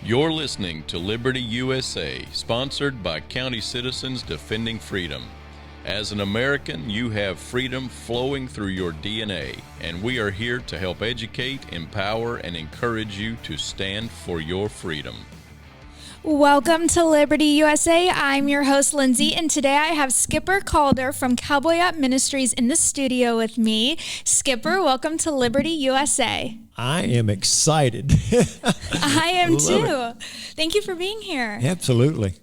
You're listening to Liberty USA, sponsored by County Citizens Defending Freedom. As an American, you have freedom flowing through your DNA, and we are here to help educate, empower, and encourage you to stand for your freedom. Welcome to Liberty USA. I'm your host, Lindsay, and today I have Skipper Calder from Cowboy Up Ministries in the studio with me. Skipper, welcome to Liberty USA. I am excited. I am too. Thank you for being here. Absolutely.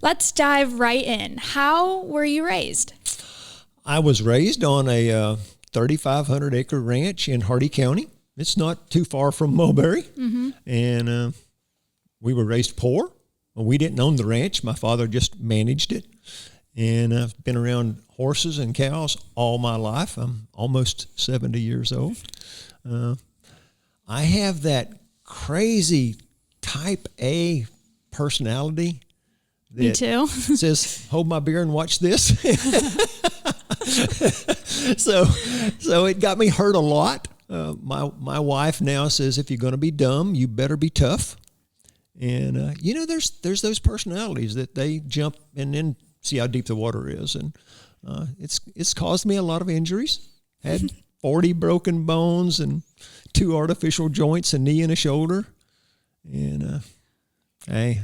Let's dive right in. How were you raised? I was raised on a 3,500 acre ranch in Hardy County. It's not too far from Mulberry. Mm-hmm. And we were raised poor. We didn't own the ranch. My father just managed it. And I've been around horses and cows all my life. I'm almost 70 years old. I have that crazy type A personality. Me too. Says, hold my beer and watch this. So it got me hurt a lot. My wife now says, if you're going to be dumb, you better be tough. And, there's those personalities that they jump and then see how deep the water is. And it's caused me a lot of injuries. Had 40 broken bones and 2 artificial joints, a knee and a shoulder. And I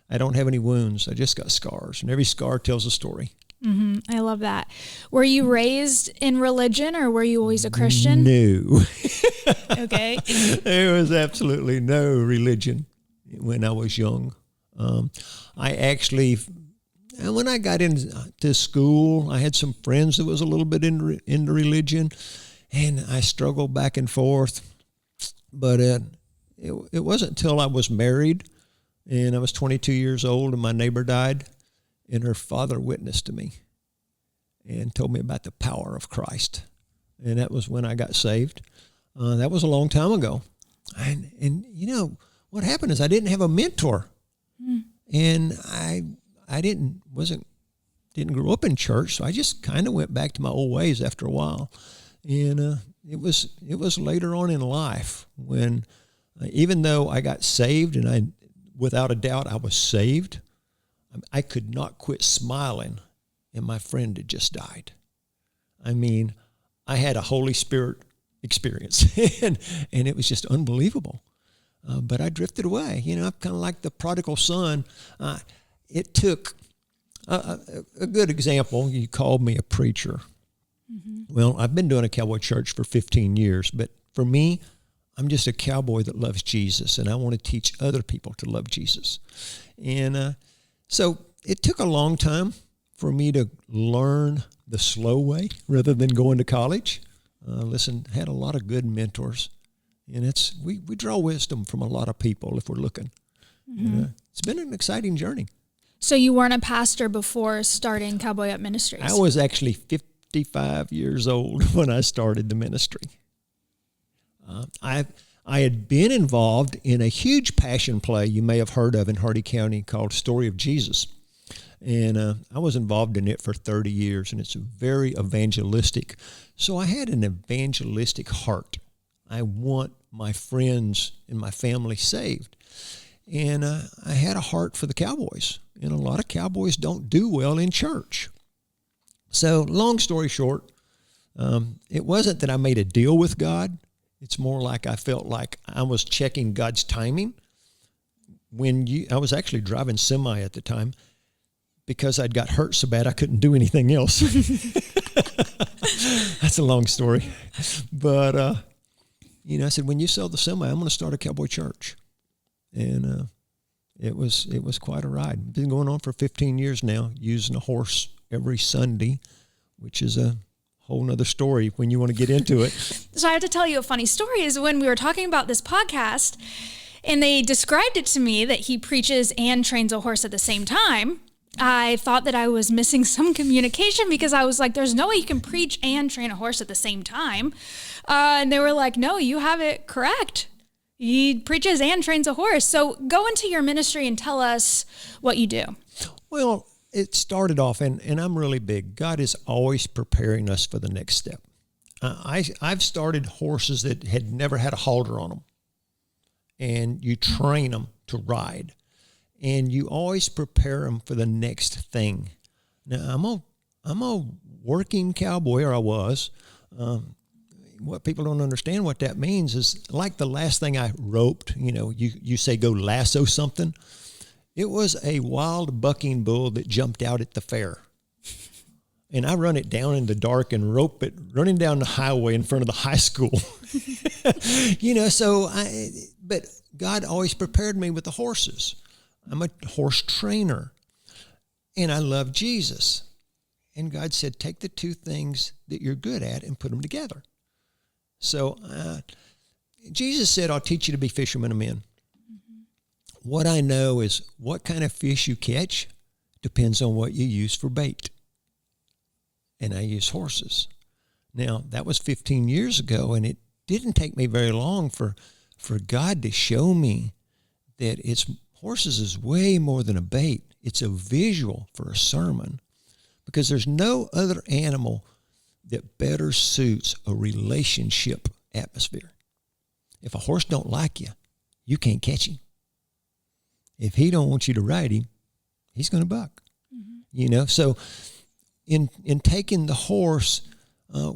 don't have any wounds. I just got scars. And every scar tells a story. Mm-hmm. I love that. Were you raised in religion, or were you always a Christian? No. Okay. There was absolutely no religion when I was young. I actually, when I got into school, I had some friends that was a little bit into religion, and I struggled back and forth. But it wasn't until I was married, and I was 22 years old, and my neighbor died. And her father witnessed to me and told me about the power of Christ. And that was when I got saved. That was a long time ago. And you know, what happened is I didn't have a mentor. And I didn't grow up in church, so I just kind of went back to my old ways after a while. And it was later on in life when, even though I got saved, and without a doubt I was saved, I could not quit smiling, and my friend had just died. I mean, I had a Holy Spirit experience, and it was just unbelievable. But I drifted away. You know, I'm kind of like the prodigal son. It took a good example. You called me a preacher. Mm-hmm. Well, I've been doing a cowboy church for 15 years, but for me, I'm just a cowboy that loves Jesus, and I want to teach other people to love Jesus. And so it took a long time for me to learn the slow way rather than going to college. Had a lot of good mentors, and we draw wisdom from a lot of people if we're looking. Mm-hmm. It's been an exciting journey. So you weren't a pastor before starting Cowboy Up Ministries? I was actually 55 years old when I started the ministry. I had been involved in a huge passion play you may have heard of in Hardy County called Story of Jesus. And I was involved in it for 30 years, and it's very evangelistic. So I had an evangelistic heart. I want my friends and my family saved. And I had a heart for the Cowboys. And a lot of Cowboys don't do well in church. So long story short, it wasn't that I made a deal with God. It's more like I felt like I was checking God's timing. I was actually driving semi at the time because I'd got hurt so bad I couldn't do anything else. That's a long story. But, I said, when you sell the semi, I'm going to start a cowboy church. And it was quite a ride. Been going on for 15 years now, using a horse every Sunday, which is a whole nother story when you want to get into it. So I have to tell you a funny story is when we were talking about this podcast and they described it to me that he preaches and trains a horse at the same time, I thought that I was missing some communication because I was like, there's no way you can preach and train a horse at the same time. And they were like, no, you have it correct. He preaches and trains a horse. So go into your ministry and tell us what you do. Well, it started off, and I'm really big. God is always preparing us for the next step. I've started horses that had never had a halter on them. and you train them to ride, and you always prepare them for the next thing. Now, I'm a working cowboy, or I was. What people don't understand what that means is, like the last thing I roped, you say go lasso something. It was a wild bucking bull that jumped out at the fair. And I run it down in the dark and rope it running down the highway in front of the high school. But God always prepared me with the horses. I'm a horse trainer, and I love Jesus. And God said, take the two things that you're good at and put them together. So Jesus said, I'll teach you to be fishermen of men. Mm-hmm. What I know is what kind of fish you catch depends on what you use for bait. And I use horses. Now, that was 15 years ago, and it didn't take me very long for God to show me that horses is way more than a bait. It's a visual for a sermon, because there's no other animal that better suits a relationship atmosphere. If a horse don't like you, you can't catch him. If he don't want you to ride him, he's going to buck. Mm-hmm. So in taking the horse,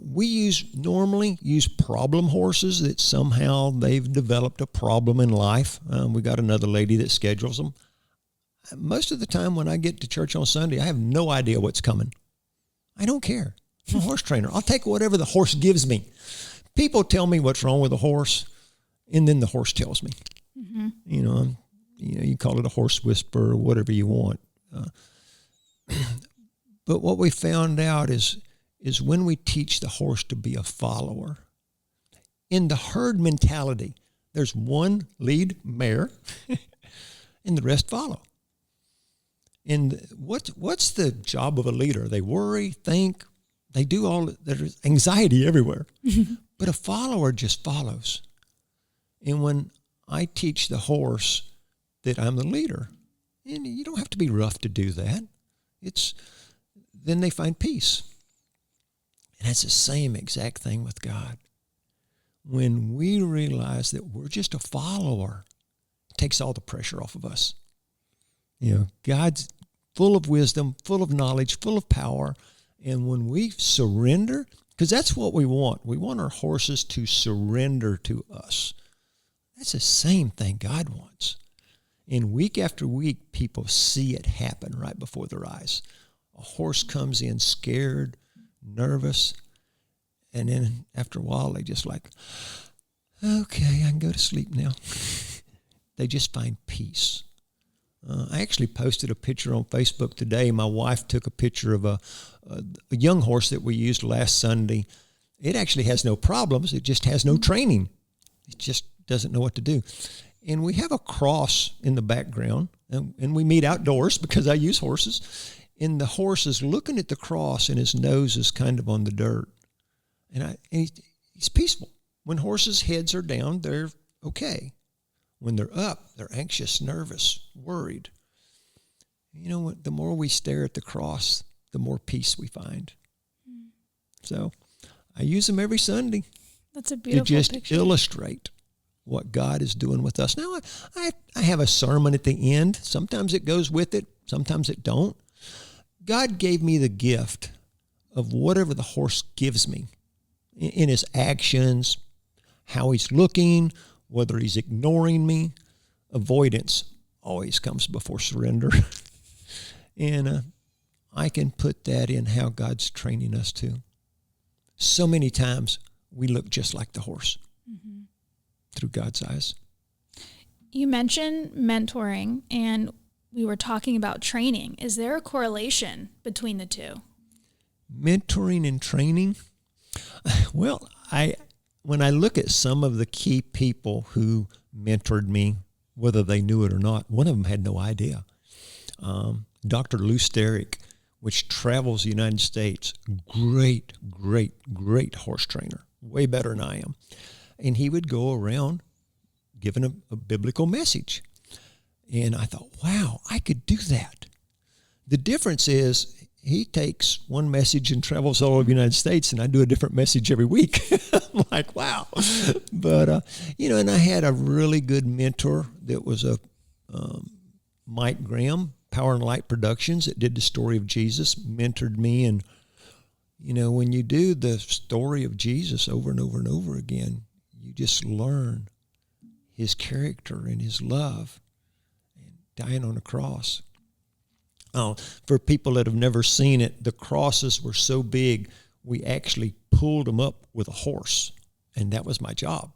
we normally use problem horses that somehow they've developed a problem in life. We got another lady that schedules them. Most of the time when I get to church on Sunday, I have no idea what's coming. I don't care. I'm a horse trainer. I'll take whatever the horse gives me. People tell me what's wrong with a horse, and then the horse tells me. Mm-hmm. You call it a horse whisperer or whatever you want. But what we found out is when we teach the horse to be a follower, in the herd mentality, there's one lead mare, and the rest follow. And what's the job of a leader? They worry, think, they do all. There's anxiety everywhere. But a follower just follows. And when I teach the horse that I'm the leader, and you don't have to be rough to do that, then they find peace. And it's the same exact thing with God. When we realize that we're just a follower, it takes all the pressure off of us. God's full of wisdom, full of knowledge, full of power. And when we surrender, because that's what we want our horses to surrender to us. That's the same thing God wants. And week after week, people see it happen right before their eyes. A horse comes in scared, nervous, and then after a while, they just like, okay, I can go to sleep now. They just find peace. I actually posted a picture on Facebook today. My wife took a picture of a young horse that we used last Sunday. It actually has no problems. It just has no training. It just doesn't know what to do. And we have a cross in the background, and we meet outdoors because I use horses. And the horse is looking at the cross, and his nose is kind of on the dirt. And he's peaceful. When horses' heads are down, they're okay. When they're up, they're anxious, nervous, worried. You know what? The more we stare at the cross, the more peace we find. So I use them every Sunday. That's a beautiful picture. To just picture. Illustrate what God is doing with us. Now, I have a sermon at the end. Sometimes it goes with it. Sometimes it don't. God gave me the gift of whatever the horse gives me in his actions, how he's looking, whether he's ignoring me. Avoidance always comes before surrender. And I can put that in how God's training us too. So many times we look just like the horse through God's eyes. You mentioned mentoring, and we were talking about training. Is there a correlation between the two? Mentoring and training? Well, when I look at some of the key people who mentored me, whether they knew it or not, one of them had no idea. Dr. Lou Sterick, which travels the United States, great horse trainer, way better than I am. And he would go around giving a biblical message. And I thought, wow, I could do that. The difference is he takes one message and travels all over the United States, and I do a different message every week. I'm like, wow. But, and I had a really good mentor that was Mike Graham, Power and Light Productions, that did the story of Jesus, mentored me. And, when you do the story of Jesus over and over and over again, you just learn his character and his love and dying on a cross. For people that have never seen it, the crosses were so big, we actually pulled them up with a horse. And that was my job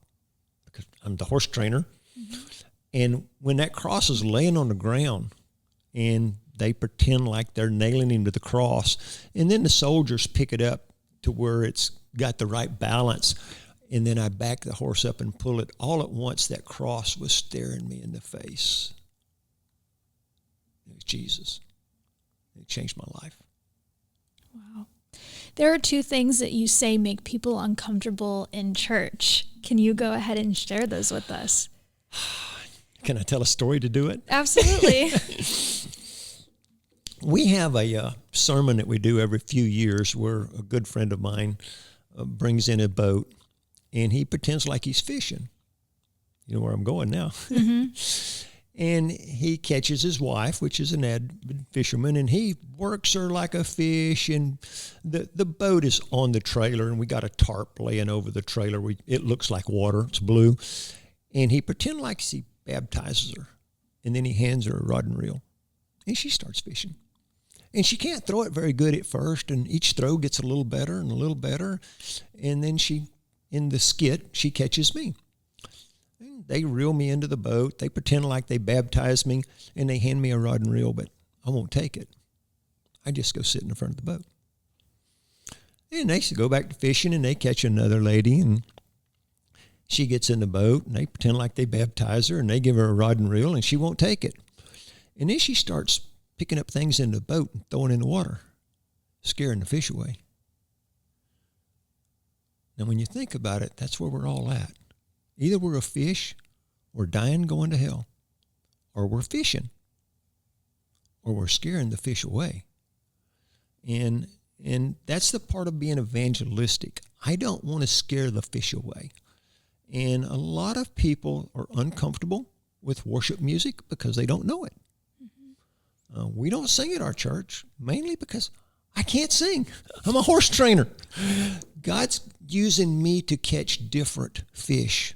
because I'm the horse trainer. Mm-hmm. And when that cross is laying on the ground and they pretend like they're nailing him to the cross, and then the soldiers pick it up to where it's got the right balance, and then I back the horse up and pull it, all at once that cross was staring me in the face. It was Jesus. It changed my life. Wow. There are two things that you say make people uncomfortable in church. Can you go ahead and share those with us? Can I tell a story to do it? Absolutely. We have a sermon that we do every few years where a good friend of mine brings in a boat, and he pretends like he's fishing. You know where I'm going now. Mm-hmm. And he catches his wife, which is an avid fisherman, and he works her like a fish. And the boat is on the trailer, and we got a tarp laying over the trailer. It looks like water. It's blue. And he pretends like he baptizes her, and then he hands her a rod and reel, and she starts fishing. And she can't throw it very good at first, and each throw gets a little better and a little better. And then in the skit, she catches me. They reel me into the boat. They pretend like they baptize me, and they hand me a rod and reel, but I won't take it. I just go sit in the front of the boat. And they go back to fishing, and they catch another lady, and she gets in the boat, and they pretend like they baptize her, and they give her a rod and reel, and she won't take it. And then she starts picking up things in the boat and throwing in the water, scaring the fish away. Now, when you think about it, that's where we're all at. Either we're a fish, we're dying going to hell, or we're fishing, or we're scaring the fish away. And that's the part of being evangelistic. I don't want to scare the fish away. And a lot of people are uncomfortable with worship music because they don't know it. Mm-hmm. We don't sing at our church, mainly because I can't sing. I'm a horse trainer. God's using me to catch different fish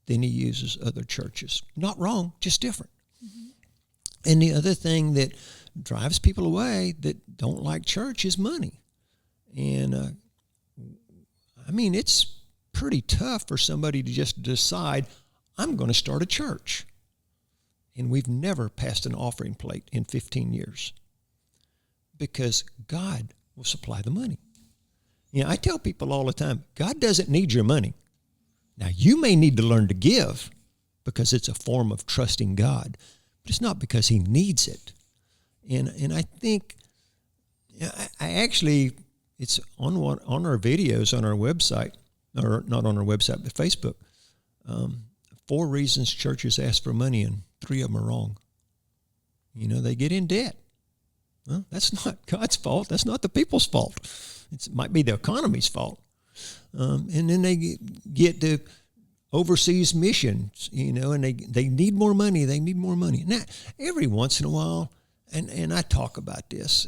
than he uses other churches. Not wrong, just different. Mm-hmm. And the other thing that drives people away that don't like church is money. And, it's pretty tough for somebody to just decide, I'm going to start a church. And we've never passed an offering plate in 15 years because God will supply the money. I tell people all the time, God doesn't need your money. Now, you may need to learn to give because it's a form of trusting God, but it's not because he needs it. And I think, I actually, it's on our videos on our website, or not on our website, but Facebook, 4 reasons churches ask for money, and 3 of them are wrong. They get in debt. Well, that's not God's fault. That's not the people's fault. It might be the economy's fault. And then they get to overseas missions, and they need more money. They need more money. Now, every once in a while, and I talk about this,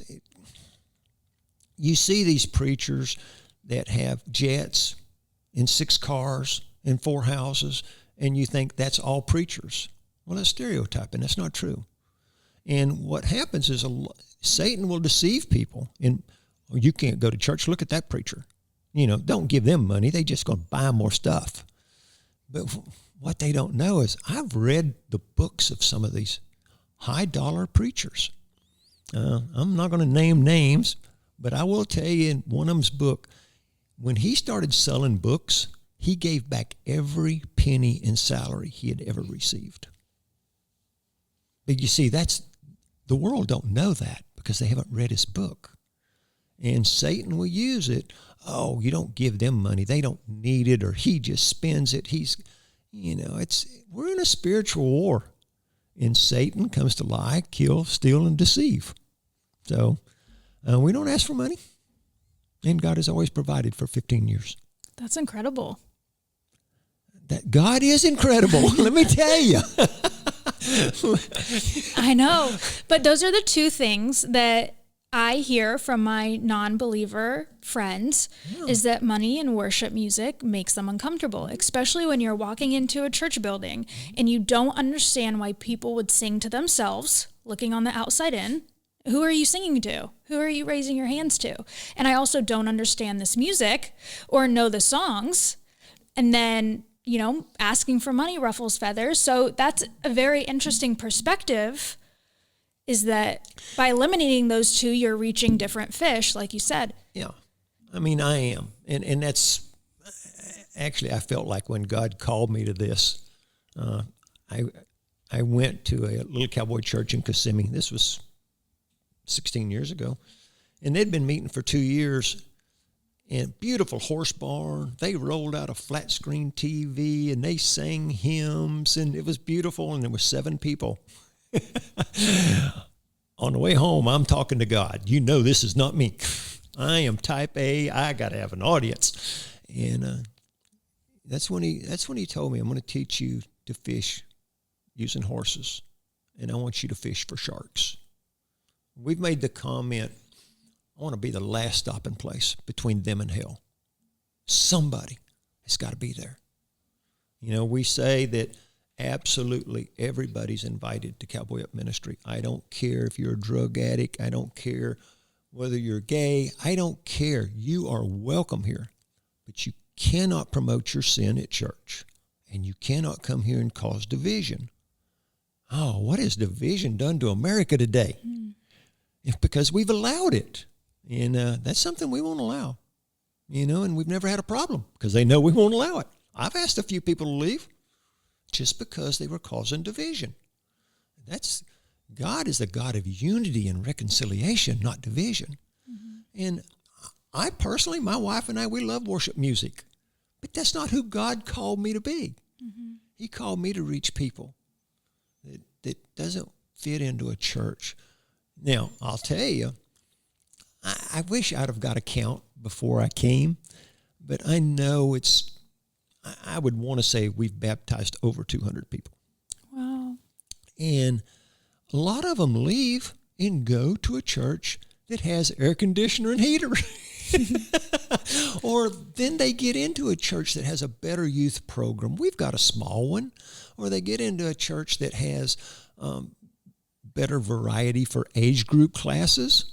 you see these preachers that have jets and 6 cars and 4 houses, and you think that's all preachers. Well, that's stereotyping. That's not true. And what happens is Satan will deceive people. And you can't go to church. Look at that preacher. Don't give them money. They just going to buy more stuff. But what they don't know is I've read the books of some of these high-dollar preachers. I'm not going to name names, but I will tell you in one of them's book, when he started selling books, he gave back every penny in salary he had ever received. But you see, the world don't know that because they haven't read his book. And Satan will use it. Oh, you don't give them money. They don't need it, or he just spends it. We're in a spiritual war. And Satan comes to lie, kill, steal, and deceive. So We don't ask for money, and God has always provided for 15 years. That's incredible. That God is incredible. Let me tell you. I know. But those are the two things that I hear from my non-believer friends is that money and worship music makes them uncomfortable, especially when you're walking into a church building and you don't understand why people would sing to themselves, looking on the outside in. Who are you singing to? Who are you raising your hands to? And I also don't understand this music or know the songs. And then, asking for money ruffles feathers. So that's a very interesting perspective, is that by eliminating those two, you're reaching different fish, like you said. Yeah. I mean, I am. And that's actually, I felt like when God called me to this, I went to a little cowboy church in Kissimmee. This was 16 years ago. And they'd been meeting for 2 years. And beautiful horse barn. They rolled out a flat screen TV and they sang hymns, and it was beautiful. And there were 7 people. On the way home, I'm talking to God. This is not me. I am type A. I got to have an audience. And that's when he told me, I'm going to teach you to fish using horses, and I want you to fish for sharks. We've made the comment, I want to be the last stopping place between them and hell. Somebody has got to be there. We say that absolutely everybody's invited to Cowboy Up Ministry. I don't care if you're a drug addict. I don't care whether you're gay. I don't care. You are welcome here. But you cannot promote your sin at church. And you cannot come here and cause division. Oh, what has division done to America today? It's because we've allowed it. And that's something we won't allow. And we've never had a problem because they know we won't allow it. I've asked a few people to leave just because they were causing division. God is the God of unity and reconciliation, not division. Mm-hmm. And I personally, my wife and I, we love worship music, but that's not who God called me to be. Mm-hmm. He called me to reach people that doesn't fit into a church. Now, I'll tell you, I wish I'd have got a count before I came, but I know I would want to say we've baptized over 200 people. Wow. And a lot of them leave and go to a church that has air conditioner and heater. Or then they get into a church that has a better youth program. We've got a small one. Or they get into a church that has better variety for age group classes.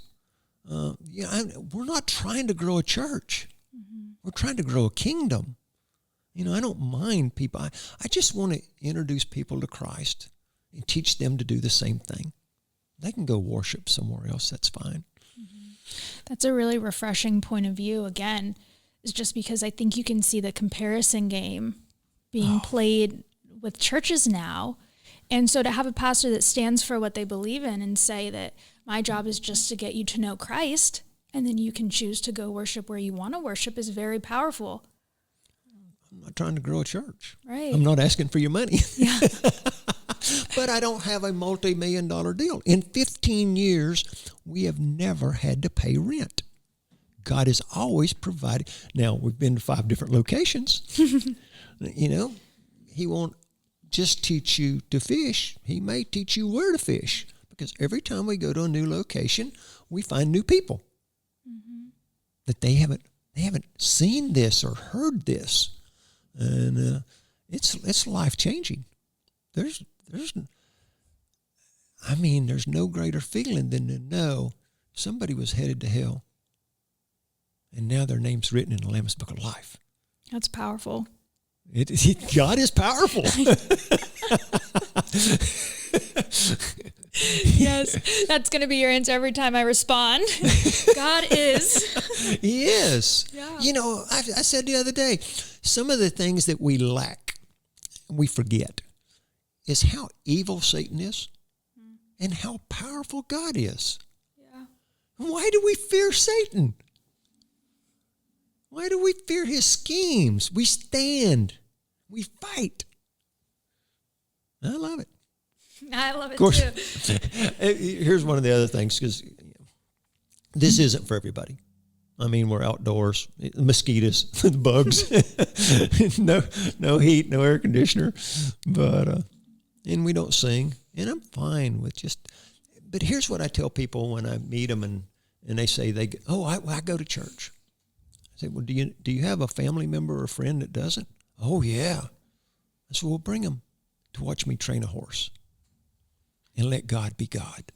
We're not trying to grow a church. Mm-hmm. We're trying to grow a kingdom. I don't mind people. I just want to introduce people to Christ and teach them to do the same thing. They can go worship somewhere else. That's fine. Mm-hmm. That's a really refreshing point of view. Again, is just because I think you can see the comparison game being played with churches now. And so to have a pastor that stands for what they believe in and say that my job is just to get you to know Christ, and then you can choose to go worship where you want to worship, is very powerful. I'm not trying to grow a church. Right. I'm not asking for your money. Yeah. But I don't have a multi-million-dollar deal. In 15 years, we have never had to pay rent. God has always provided. Now, we've been to 5 different locations. He won't just teach you to fish. He may teach you where to fish, because every time we go to a new location, we find new people that they haven't seen this or heard this, and it's life-changing. There's no greater feeling than to know somebody was headed to hell, and now their name's written in the Lamb's Book of Life. That's powerful. God is powerful. Yes, that's going to be your answer every time I respond. God is. He is. Yeah. I said the other day, some of the things that we lack, we forget, is how evil Satan is and how powerful God is. Yeah. Why do we fear Satan? Why do we fear his schemes? We stand. We fight. I love it. I love it of course, too. Here's one of the other things, because This isn't for everybody. I mean, we're outdoors, mosquitoes, the bugs, no heat, no air conditioner, but and we don't sing, and I'm fine with just. But here's what I tell people when I meet them, and they say I go to church. I say, well, do you have a family member or a friend that doesn't? Oh yeah. I said, well, bring them to watch me train a horse, and let God be God.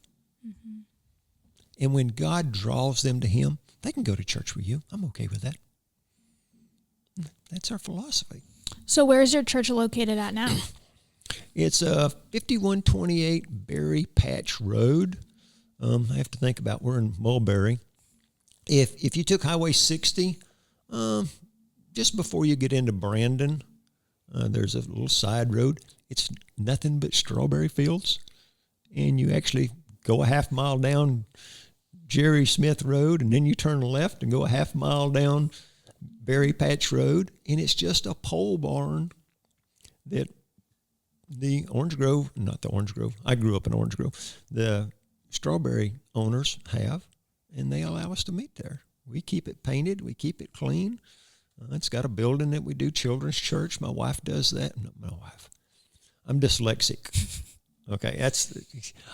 Mm-hmm. And when God draws them to Him, they can go to church with you. I'm okay with that. That's our philosophy. So where's your church located at now? It's 5128 Berry Patch Road. I have to think about, we're in Mulberry. If you took Highway 60, just before you get into Brandon, there's a little side road. It's nothing but strawberry fields. And you actually go a half mile down Jerry Smith Road, and then you turn left and go a half mile down Berry Patch Road, and it's just a pole barn that the Orange Grove, not the Orange Grove, I grew up in Orange Grove, the strawberry owners have, and they allow us to meet there. We keep it painted, we keep it clean. It's got a building that we do children's church. My wife does that. No, my wife. I'm dyslexic. Okay,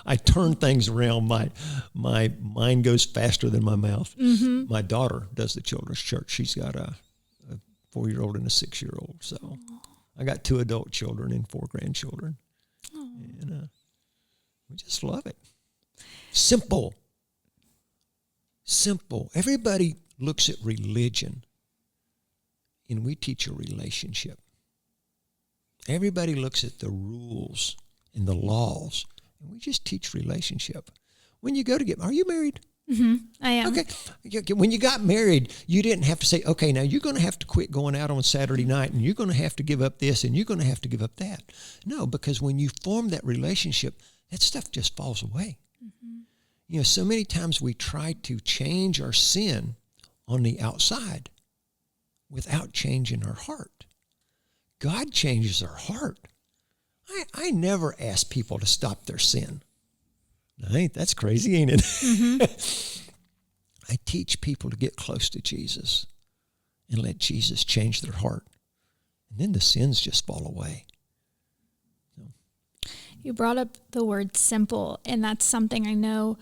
I turn things around. My mind goes faster than my mouth. Mm-hmm. My daughter does the children's church. She's got a 4-year-old and a 6-year-old. So I got 2 adult children and 4 grandchildren. Aww. And we just love it. Simple. Everybody looks at religion, and we teach a relationship. Everybody looks at the rules and the laws, and we just teach relationship. When you go to are you married? Mm-hmm. I am. Okay. When you got married, you didn't have to say, okay, now you're going to have to quit going out on Saturday night, and you're going to have to give up this, and you're going to have to give up that. No, because when you form that relationship, that stuff just falls away. Mm-hmm. So many times we try to change our sin on the outside without changing our heart. God changes our heart. I never ask people to stop their sin. That's crazy, ain't it? Mm-hmm. I teach people to get close to Jesus and let Jesus change their heart. And then the sins just fall away. You brought up the word simple, and that's something I know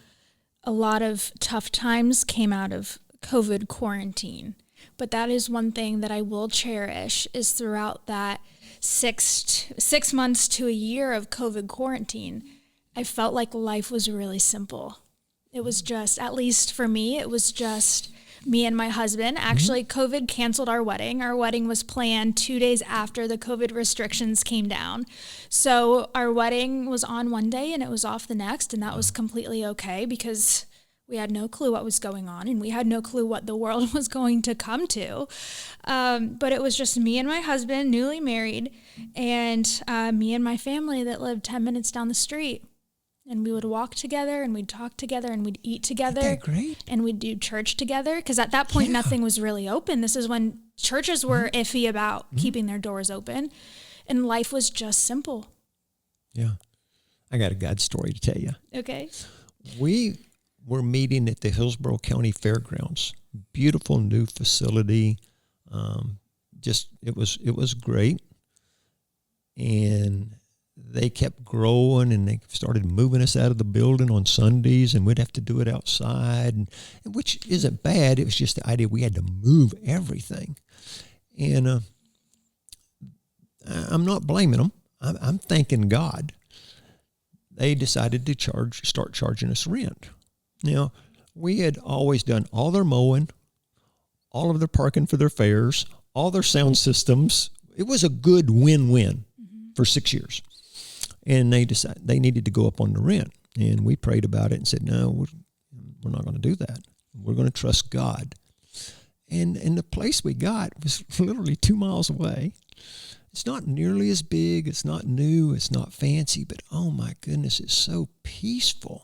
a lot of tough times came out of COVID quarantine. But that is one thing that I will cherish is throughout that 6 months to a year of COVID quarantine, I felt like life was really simple. It was just, at least for me, it was just me and my husband. Actually, COVID canceled our wedding. Our wedding was planned 2 days after the COVID restrictions came down. So our wedding was on one day and it was off the next, and that was completely okay because we had no clue what was going on, and we had no clue what the world was going to come to. But it was just me and my husband, newly married, and me and my family that lived 10 minutes down the street. And we would walk together, and we'd talk together, and we'd eat together. Isn't that great? And we'd do church together. Because at that point, nothing was really open. This is when churches were iffy about keeping their doors open. And life was just simple. Yeah. I got a God story to tell you. Okay. We were meeting at the Hillsborough County Fairgrounds. Beautiful new facility. It was great. And they kept growing, and they started moving us out of the building on Sundays, and we'd have to do it outside, and which isn't bad. It was just the idea we had to move everything. And I'm not blaming them. I'm thanking God. They decided to start charging us rent. Now, we had always done all their mowing, all of their parking for their fares, all their sound systems. It was a good win-win for 6 years. And they decided they needed to go up on the rent. And we prayed about it and said, no, we're not going to do that. We're going to trust God. And the place we got was literally 2 miles away. It's not nearly as big. It's not new. It's not fancy. But, oh, my goodness, it's so peaceful.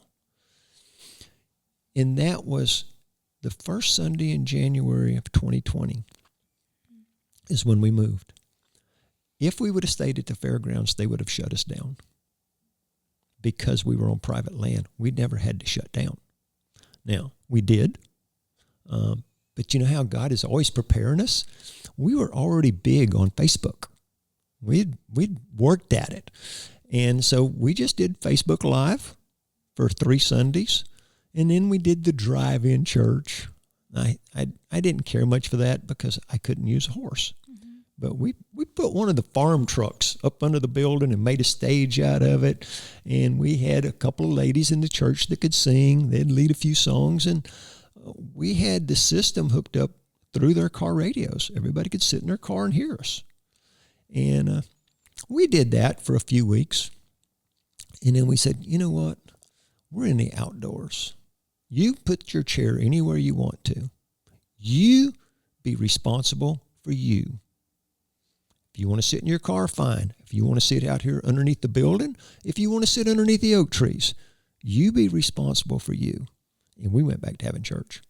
And that was the first Sunday in January of 2020 is when we moved. If we would have stayed at the fairgrounds, they would have shut us down because we were on private land. We'd never had to shut down. Now, we did. But you know how God is always preparing us? We were already big on Facebook. We'd worked at it. And so we just did Facebook Live for 3 Sundays. And then we did the drive-in church. I didn't care much for that because I couldn't use a horse. Mm-hmm. But we put one of the farm trucks up under the building and made a stage out of it. And we had a couple of ladies in the church that could sing. They'd lead a few songs. And we had the system hooked up through their car radios. Everybody could sit in their car and hear us. And we did that for a few weeks. And then we said, you know what? We're in the outdoors. You put your chair anywhere you want to. You be responsible for you. If you want to sit in your car, fine. If you want to sit out here underneath the building, if you want to sit underneath the oak trees, you be responsible for you. And we went back to having church.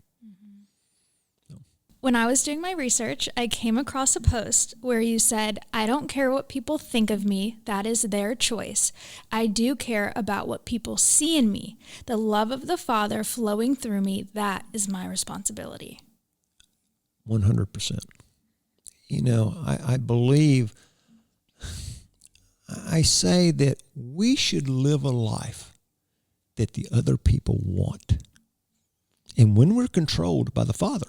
When I was doing my research, I came across a post where you said, I don't care what people think of me. That is their choice. I do care about what people see in me. The love of the Father flowing through me, that is my responsibility. 100%. You know, I believe, I say that we should live a life that the other people want. And when we're controlled by the Father,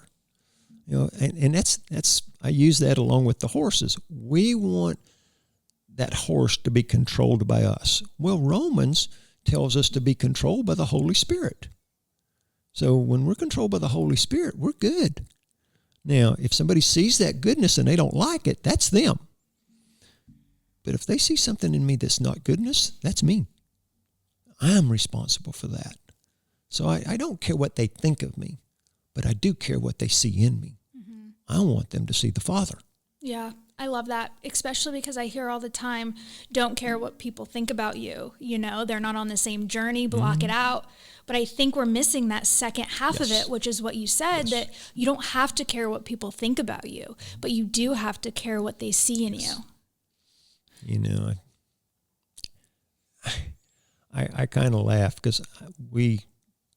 you know, and that's I use that along with the horses. We want that horse to be controlled by us. Well, Romans tells us to be controlled by the Holy Spirit. So when we're controlled by the Holy Spirit, we're good. Now, if somebody sees that goodness and they don't like it, that's them. But if they see something in me that's not goodness, that's me. I'm responsible for that. So I don't care what they think of me, but I do care what they see in me. Mm-hmm. I want them to see the Father. Yeah, I love that, especially because I hear all the time, don't care what people think about you. You know, they're not on the same journey, block it out. But I think we're missing that second half of it, which is what you said, that you don't have to care what people think about you, but you do have to care what they see in you. You know, I kind of laugh because we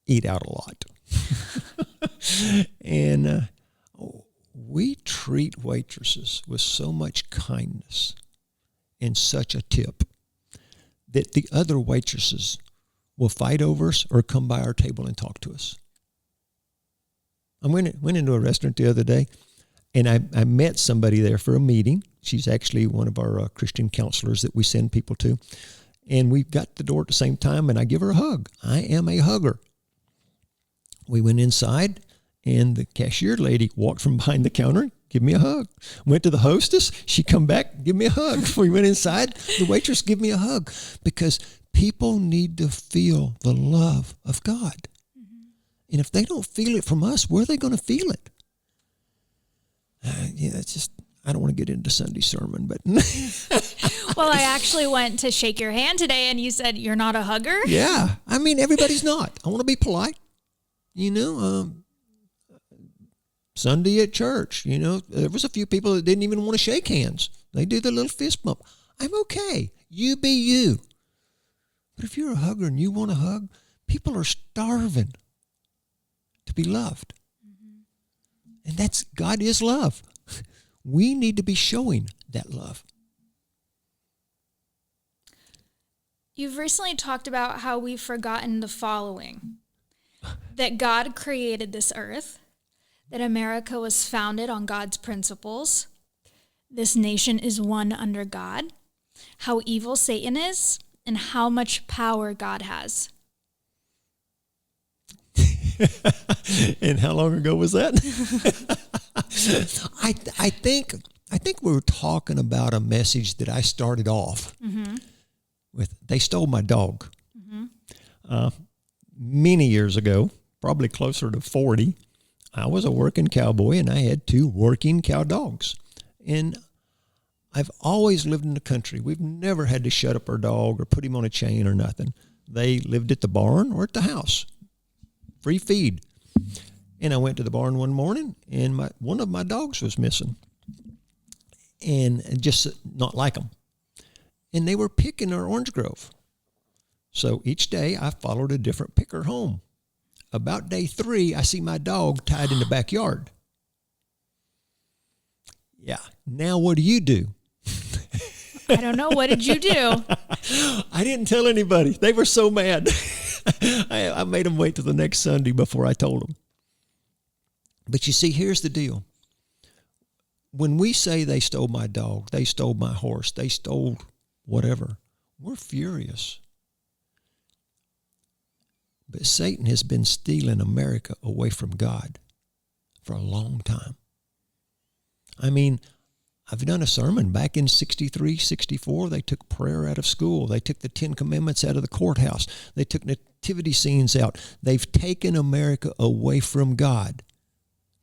eat out a lot. And we treat waitresses with so much kindness and such a tip that the other waitresses will fight over us or come by our table and talk to us. I went into a restaurant the other day, and I met somebody there for a meeting. She's actually one of our Christian counselors that we send people to. And we got to the door at the same time, and I give her a hug. I am a hugger. We went inside, and the cashier lady walked from behind the counter, give me a hug. Went to the hostess, she come back, give me a hug. We went inside, the waitress give me a hug, because people need to feel the love of God. Mm-hmm. And if they don't feel it from us, where are they going to feel it? It's just, I don't want to get into Sunday sermon, but. Well, I actually went to shake your hand today, and you said you're not a hugger? Yeah. I mean, everybody's not. I want to be polite. You know, Sunday at church, you know, there was a few people that didn't even want to shake hands. They do the little fist bump. I'm okay. You be you. But if you're a hugger and you want to hug, people are starving to be loved. Mm-hmm. And God is love. We need to be showing that love. You've recently talked about how we've forgotten the following. That God created this earth, that America was founded on God's principles, this nation is one under God, how evil Satan is, and how much power God has. And how long ago was that? I think we were talking about a message that I started off with. They stole my dog. Many years ago, probably closer to 40, I was a working cowboy, and I had 2 working cow dogs. And I've always lived in the country. We've never had to shut up our dog or put him on a chain or nothing. They lived at the barn or at the house. Free feed. And I went to the barn one morning, and one of my dogs was missing. And just not like them. And they were picking our orange grove. So each day I followed a different picker home. about day 3, I see my dog tied in the backyard. Yeah. Now what do? I don't know. What did you do? I didn't tell anybody. They were so mad. I made them wait till the next Sunday before I told them. But you see, here's the deal. When we say they stole my dog, they stole my horse, they stole whatever, we're furious. But Satan has been stealing America away from God for a long time. I mean, I've done a sermon back in 63, 64. They took prayer out of school. They took the 10 Commandments out of the courthouse. They took nativity scenes out. They've taken America away from God.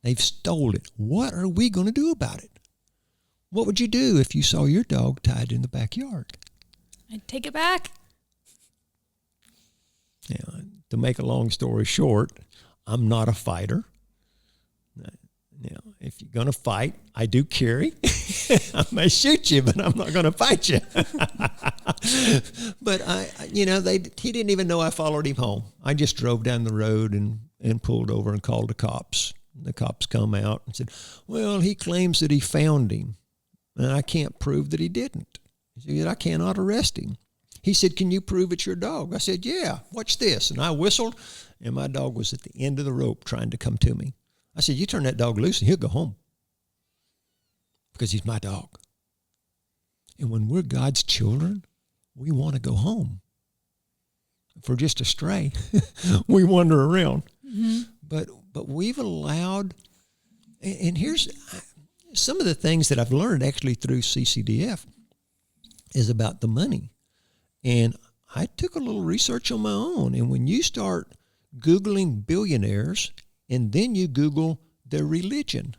They've stolen it. What are we going to do about it? What would you do if you saw your dog tied in the backyard? I'd take it back. Yeah, to make a long story short, I'm not a fighter. Now, if you're going to fight, I do carry. I may shoot you, but I'm not going to fight you. But he didn't even know I followed him home. I just drove down the road and pulled over and called the cops. The cops come out and said, well, he claims that he found him, and I can't prove that he didn't. He said, I cannot arrest him. He said, can you prove it's your dog? I said, yeah, watch this. And I whistled, and my dog was at the end of the rope trying to come to me. I said, you turn that dog loose and he'll go home because he's my dog. And when we're God's children, we want to go home. If we're just astray, we wander around. Mm-hmm. But we've allowed, and here's some of the things that I've learned actually through CCDF is about the money. And I took a little research on my own. And when you start Googling billionaires, and then you Google their religion,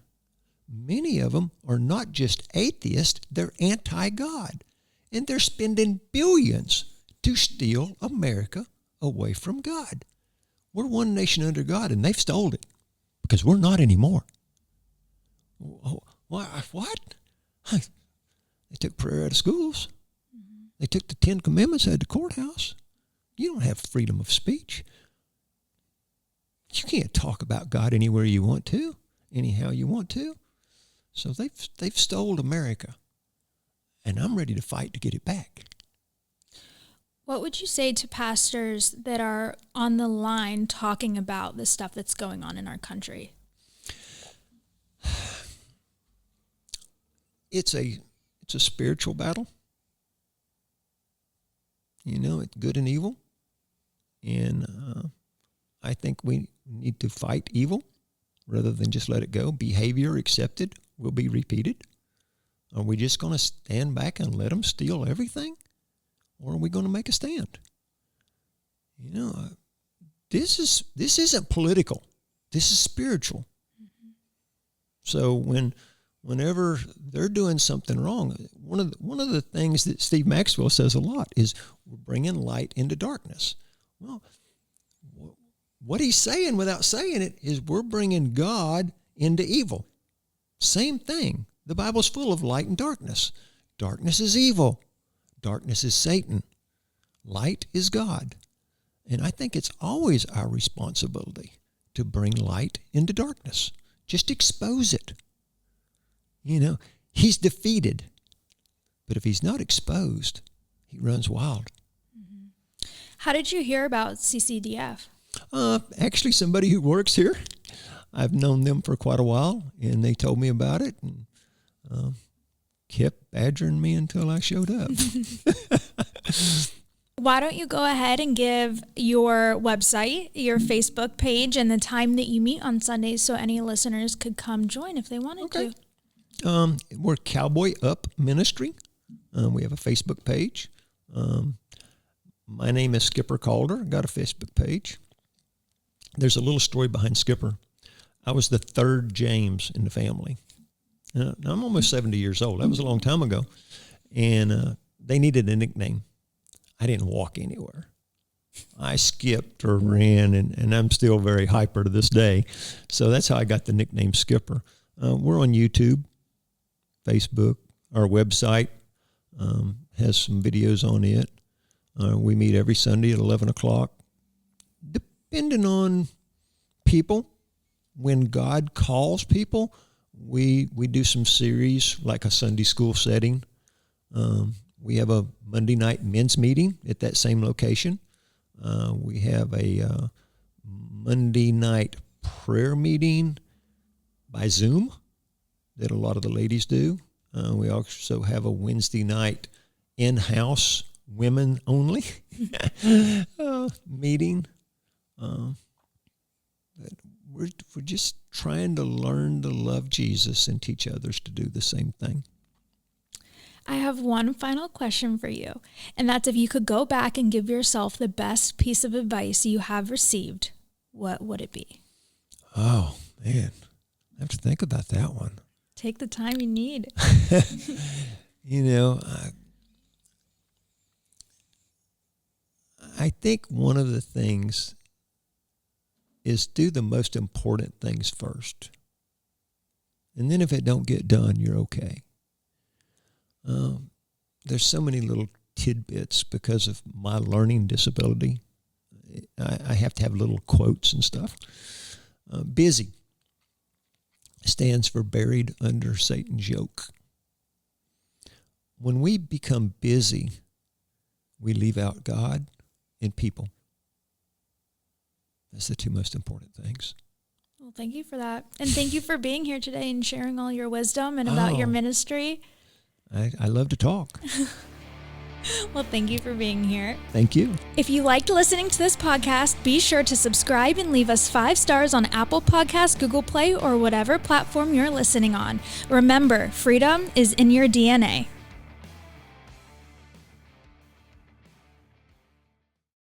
many of them are not just atheists, they're anti-God. And they're spending billions to steal America away from God. We're one nation under God, and they've stolen it because we're not anymore. What? They took prayer out of schools. They took the 10 Commandments out of the courthouse. You don't have freedom of speech. You can't talk about God anywhere you want to, anyhow you want to. So they've stolen America, and I'm ready to fight to get it back. What would you say to pastors that are on the line talking about the stuff that's going on in our country? It's a spiritual battle. It's good and evil, and I think we need to fight evil rather than just let it go. Behavior accepted will be repeated. Are we just going to stand back and let them steal everything? Or are we going to make a stand? This isn't political. This is spiritual. Mm-hmm. So whenever they're doing something wrong, one of the things that Steve Maxwell says a lot is we're bringing light into darkness. Well, what he's saying without saying it is we're bringing God into evil. Same thing. The Bible's full of light and darkness. Darkness is evil. Darkness is Satan. Light is God. And I think it's always our responsibility to bring light into darkness. Just expose it. He's defeated. But if he's not exposed, he runs wild. Mm-hmm. How did you hear about CCDF? Actually, somebody who works here. I've known them for quite a while, and they told me about it and kept badgering me until I showed up. Why don't you go ahead and give your website, your Facebook page, and the time that you meet on Sundays so any listeners could come join if they wanted to? We're Cowboy Up Ministry. We have a Facebook page. My name is Skipper Calder. Got a Facebook page. There's a little story behind Skipper. I was the third James in the family. Now, I'm almost 70 years old. That was a long time ago. And they needed a nickname. I didn't walk anywhere. I skipped or ran, and I'm still very hyper to this day. So that's how I got the nickname Skipper. We're on YouTube, Facebook. Our website has some videos on it. We meet every Sunday at 11 o'clock. Depending on people, when God calls people, we do some series like a Sunday school setting. We have a Monday night men's meeting at that same location. We have a Monday night prayer meeting by Zoom that a lot of the ladies do. We also have a Wednesday night in-house women only meeting. We're just trying to learn to love Jesus and teach others to do the same thing. I have one final question for you, and that's if you could go back and give yourself the best piece of advice you have received, what would it be? Oh, man. I have to think about that one. Take the time you need. You know, I think one of the things is do the most important things first. And then if it don't get done, you're okay. There's so many little tidbits because of my learning disability. I have to have little quotes and stuff. Busy stands for buried under Satan's yoke. When we become busy, we leave out God and people. That's the two most important things. Well, thank you for that. And thank you for being here today and sharing all your wisdom and about your ministry. I love to talk. Well, thank you for being here. Thank you. If you liked listening to this podcast, be sure to subscribe and leave us 5 stars on Apple Podcasts, Google Play, or whatever platform you're listening on. Remember, freedom is in your DNA.